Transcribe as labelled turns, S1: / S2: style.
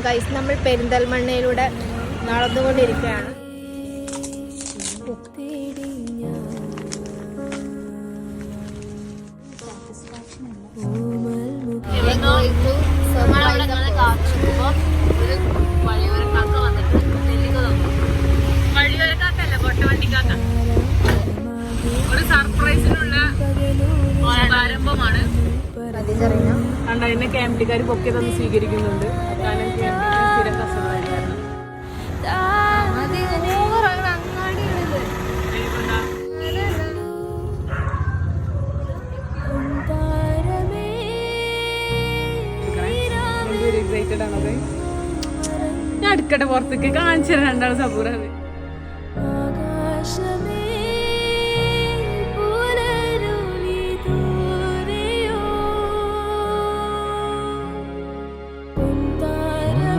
S1: Guys, നമ്മൾ പെരിന്തൽമണ്ണയിലൂടെ നടന്നുകൊണ്ടിരിക്കുകയാണ്.
S2: ഒരു സർപ്രൈസിനുള്ള ആരംഭമാണ്. കണ്ട എന്നെ ക്യാമ്പിക്കാർ പൊക്കി തന്ന് സ്വീകരിക്കുന്നുണ്ട്. കാരണം സ്ഥിരം കസ്റ്റമറായിരുന്നു. ഞാൻ എടുക്കട്ടെ പുറത്തേക്ക് കാണിച്ചു തരാം. രണ്ടാൾ സബൂറാണ്.